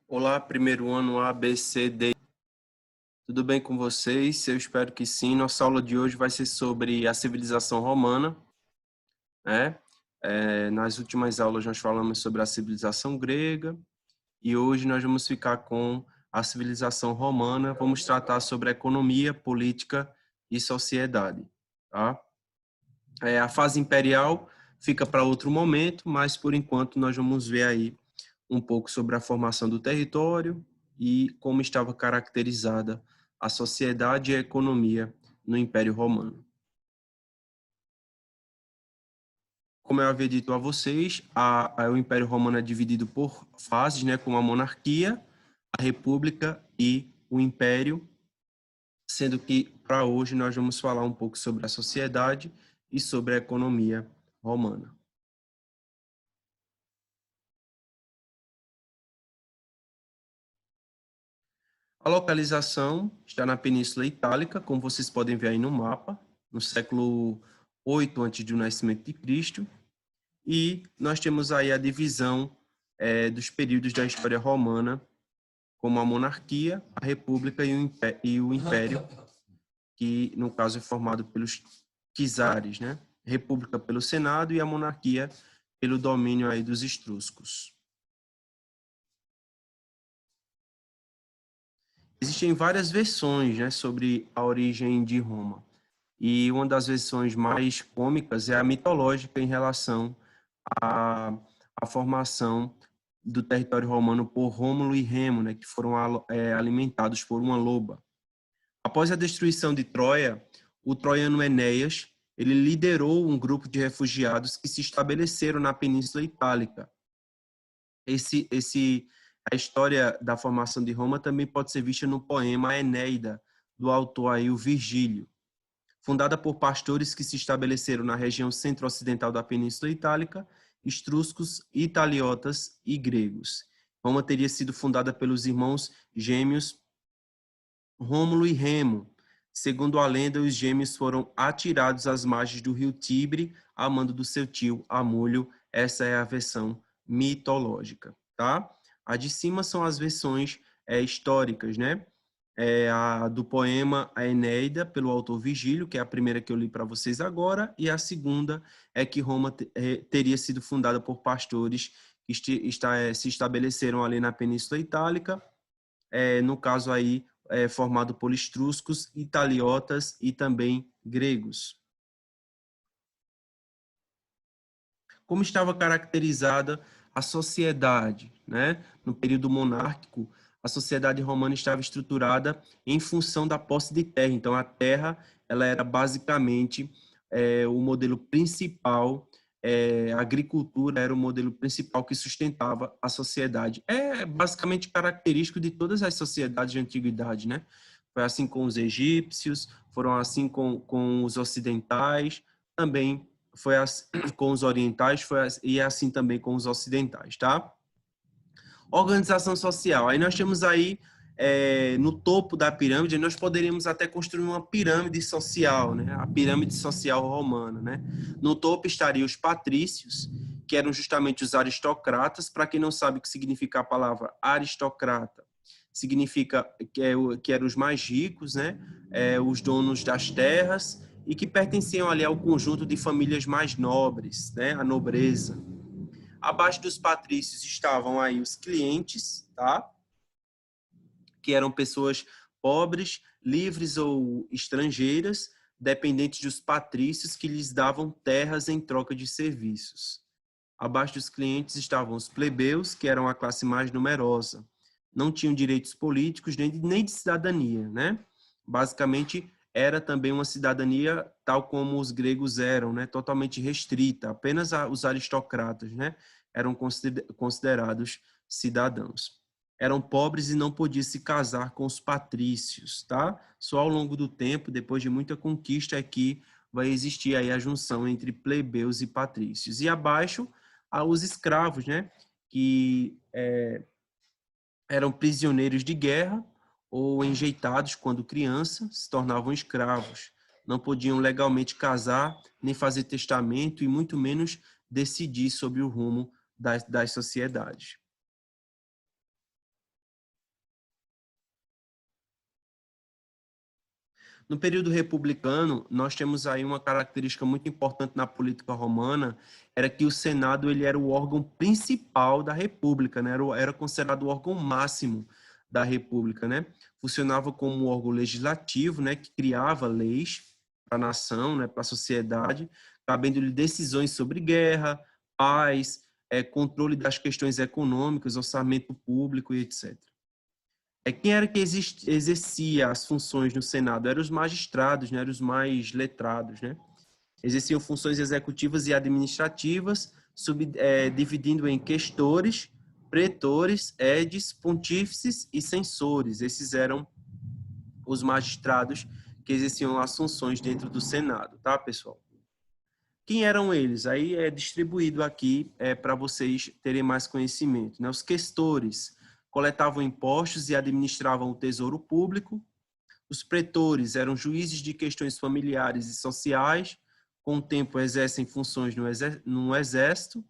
Olá, primeiro ano A, B, C, D. Tudo bem com vocês? Eu espero que sim. Nossa aula de hoje vai ser sobre a civilização romana, né? Nas últimas aulas nós falamos sobre a civilização grega e hoje nós vamos ficar com a civilização romana. Vamos tratar sobre economia, política e sociedade, tá? A fase imperial fica para outro momento, mas por enquanto nós vamos ver aí um pouco sobre a formação do território e como estava caracterizada a sociedade e a economia no Império Romano. Como eu havia dito a vocês, o Império Romano é dividido por fases, né, como a monarquia, a república e o império, sendo que para hoje nós vamos falar um pouco sobre a sociedade e sobre a economia romana. A localização está na Península Itálica, como vocês podem ver aí no mapa, no século 8 antes do nascimento de Cristo, e nós temos aí a divisão dos períodos da história romana, como a monarquia, a república e o império, que no caso é formado pelos czares, né? República pelo Senado e a monarquia pelo domínio aí dos etruscos. Existem várias versões, né, sobre a origem de Roma. E uma das versões mais cômicas é a mitológica em relação à formação do território romano por Rômulo e Remo, né, que foram alimentados por uma loba. Após a destruição de Troia, o troiano Enéas ele liderou um grupo de refugiados que se estabeleceram na Península Itálica. A história da formação de Roma também pode ser vista no poema Enéida, do autor aí, o Virgílio. Fundada por pastores que se estabeleceram na região centro-ocidental da Península Itálica, etruscos, italiotas e gregos. Roma teria sido fundada pelos irmãos gêmeos Rômulo e Remo. Segundo a lenda, os gêmeos foram atirados às margens do rio Tibre a mando do seu tio Amulho. Essa é a versão mitológica, tá? A de cima são as versões históricas, né? A do poema A Enéida, pelo autor Virgílio, que é a primeira que eu li para vocês agora, e a segunda é que Roma teria sido fundada por pastores que se estabeleceram ali na Península Itálica, no caso aí, formado por etruscos, italiotas e também gregos. Como estava caracterizada a sociedade, né? No período monárquico, a sociedade romana estava estruturada em função da posse de terra. Então, a terra ela era basicamente o modelo principal, a agricultura era o modelo principal que sustentava a sociedade. É basicamente característico de todas as sociedades de antiguidade, né? Foi assim com os egípcios, foram assim com os ocidentais, também foi assim com os orientais e é assim também com os ocidentais, tá? Organização social. Aí nós temos aí no topo da pirâmide, nós poderíamos até construir uma pirâmide social, né? A pirâmide social romana, né? No topo estariam os patrícios, que eram justamente os aristocratas. Para quem não sabe o que significa a palavra aristocrata, significa que eram os mais ricos, né? Os donos das terras e que pertenciam ali ao conjunto de famílias mais nobres, né? A nobreza. Abaixo dos patrícios estavam aí os clientes, tá? Que eram pessoas pobres, livres ou estrangeiras, dependentes dos patrícios que lhes davam terras em troca de serviços. Abaixo dos clientes estavam os plebeus, que eram a classe mais numerosa. Não tinham direitos políticos nem de cidadania, né? Basicamente, era também uma cidadania tal como os gregos eram, né? Totalmente restrita. Apenas os aristocratas, né? Eram considerados cidadãos. Eram pobres e não podiam se casar com os patrícios, tá? Só ao longo do tempo, depois de muita conquista, é que vai existir aí a junção entre plebeus e patrícios. E abaixo, os escravos, né? Que eram prisioneiros de guerra ou enjeitados quando criança, se tornavam escravos. Não podiam legalmente casar, nem fazer testamento e muito menos decidir sobre o rumo das sociedades. No período republicano, nós temos aí uma característica muito importante na política romana, era que o Senado ele era o órgão principal da República, né? Era considerado o órgão máximo da República, né? Funcionava como um órgão legislativo, né? Que criava leis para a nação, né? Para a sociedade, cabendo-lhe decisões sobre guerra, paz, controle das questões econômicas, orçamento público e etc. Quem era que exercia as funções no Senado? Eram os magistrados, né? Eram os mais letrados, né? Exerciam funções executivas e administrativas, dividindo em questores, pretores, edes, pontífices e censores. Esses eram os magistrados que exerciam as funções dentro do Senado, tá, pessoal? Quem eram eles? Aí é distribuído aqui para vocês terem mais conhecimento, né? Os questores coletavam impostos e administravam o tesouro público. Os pretores eram juízes de questões familiares e sociais, com o tempo exercem funções no exército.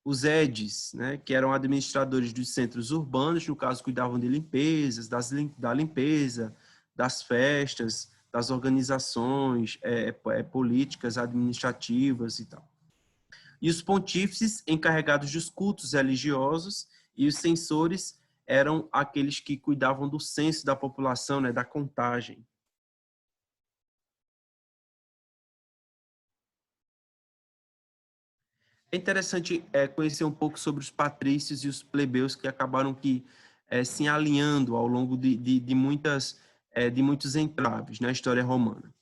Os edes, né, que eram administradores dos centros urbanos, no caso cuidavam de limpezas, da limpeza, das festas, das organizações políticas, administrativas e tal. E os pontífices, encarregados dos cultos religiosos, e os censores eram aqueles que cuidavam do censo da população, né, da contagem. É interessante conhecer um pouco sobre os patrícios e os plebeus que acabaram se alinhando ao longo de muitos entraves na história romana.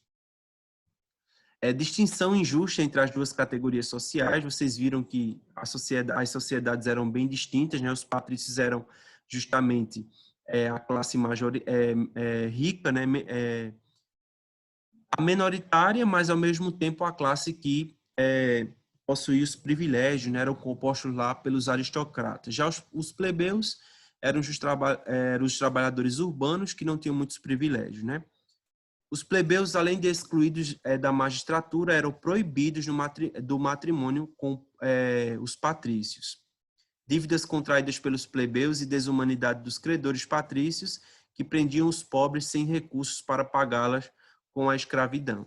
Distinção injusta entre as duas categorias sociais. Vocês viram que as sociedades eram bem distintas, né? Os patrícios eram justamente a classe rica, né? A minoritária, mas ao mesmo tempo a classe que possuía os privilégios, né? Eram compostos lá pelos aristocratas. Já os plebeus eram os trabalhadores urbanos que não tinham muitos privilégios, né? Os plebeus, além de excluídos da magistratura, eram proibidos do matrimônio com os patrícios. Dívidas contraídas pelos plebeus e desumanidade dos credores patrícios, que prendiam os pobres sem recursos para pagá-las com a escravidão.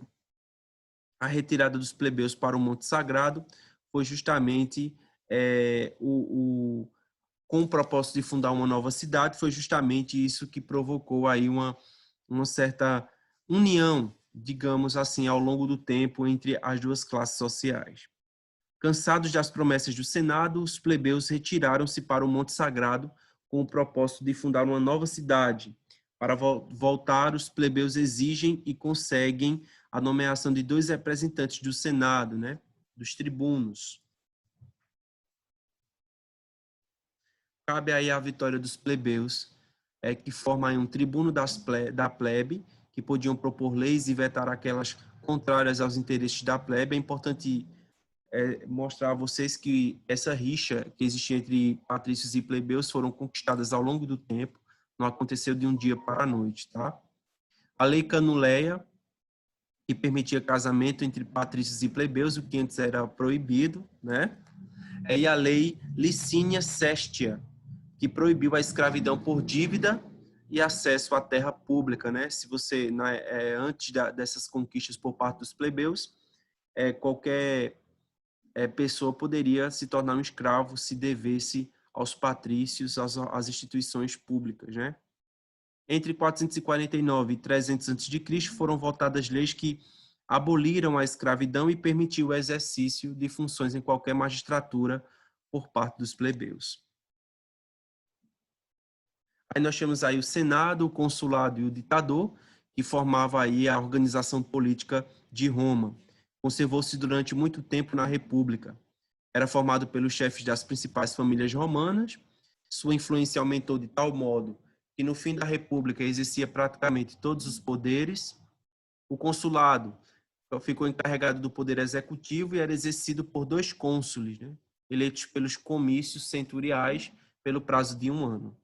A retirada dos plebeus para o Monte Sagrado foi justamente com o propósito de fundar uma nova cidade, foi justamente isso que provocou aí uma certa união, digamos assim, ao longo do tempo entre as duas classes sociais. Cansados das promessas do Senado, os plebeus retiraram-se para o Monte Sagrado com o propósito de fundar uma nova cidade. Para voltar, os plebeus exigem e conseguem a nomeação de 2 representantes do Senado, né, dos tribunos. Cabe aí a vitória dos plebeus, que formam aí um tribuno da plebe, que podiam propor leis e vetar aquelas contrárias aos interesses da plebe. É importante mostrar a vocês que essa rixa que existia entre patrícios e plebeus foram conquistadas ao longo do tempo, não aconteceu de um dia para a noite, tá? A lei Canuleia, que permitia casamento entre patrícios e plebeus, o que antes era proibido, né? E a lei Licínia Sestia, que proibiu a escravidão por dívida e acesso à terra pública, né? Se você, antes dessas conquistas por parte dos plebeus, qualquer pessoa poderia se tornar um escravo se devesse aos patrícios, às instituições públicas, né? Entre 449 e 300 a.C. foram votadas leis que aboliram a escravidão e permitiu o exercício de funções em qualquer magistratura por parte dos plebeus. Aí nós temos aí o Senado, o Consulado e o Ditador, que formava aí a organização política de Roma. Conservou-se durante muito tempo na República. Era formado pelos chefes das principais famílias romanas. Sua influência aumentou de tal modo que no fim da República exercia praticamente todos os poderes. O consulado ficou encarregado do poder executivo e era exercido por 2 cônsules, né, eleitos pelos comícios centuriais pelo prazo de 1 ano.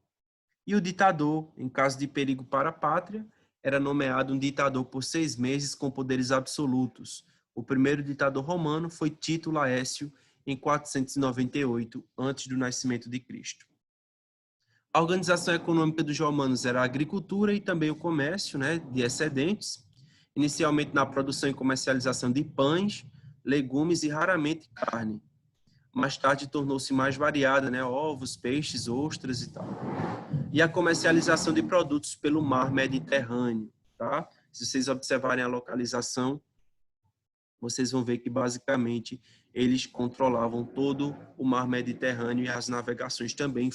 E o ditador, em caso de perigo para a pátria, era nomeado um ditador por 6 meses com poderes absolutos. O primeiro ditador romano foi Tito Laécio, em 498, antes do nascimento de Cristo. A organização econômica dos romanos era a agricultura e também o comércio, né, de excedentes. inicialmente na produção e comercialização de pães, legumes e raramente carne. Mais tarde tornou-se mais variada, né? Ovos, peixes, ostras e tal. E a comercialização de produtos pelo mar Mediterrâneo, tá? Se vocês observarem a localização, vocês vão ver que basicamente eles controlavam todo o mar Mediterrâneo e as navegações também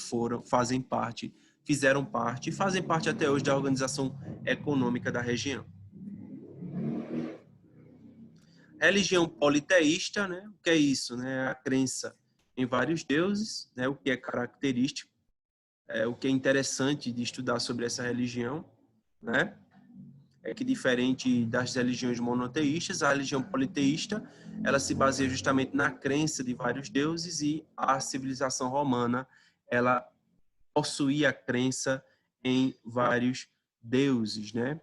fizeram parte e fazem parte até hoje da organização econômica da região. Religião politeísta, né? O que é isso, né? A crença em vários deuses, né? O que é característico, o que é interessante de estudar sobre essa religião, né? É que diferente das religiões monoteístas, a religião politeísta, ela se baseia justamente na crença de vários deuses e a civilização romana, ela possuía a crença em vários deuses, né?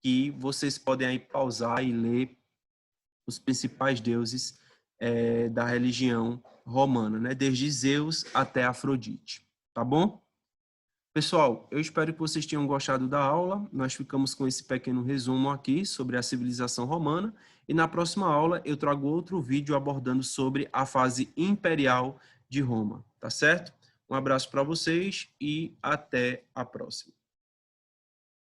Que vocês podem aí pausar e ler os principais deuses da religião romana, né? Desde Zeus até Afrodite, tá bom? Pessoal, eu espero que vocês tenham gostado da aula. Nós ficamos com esse pequeno resumo aqui sobre a civilização romana e na próxima aula eu trago outro vídeo abordando sobre a fase imperial de Roma, tá certo? Um abraço para vocês e até a próxima.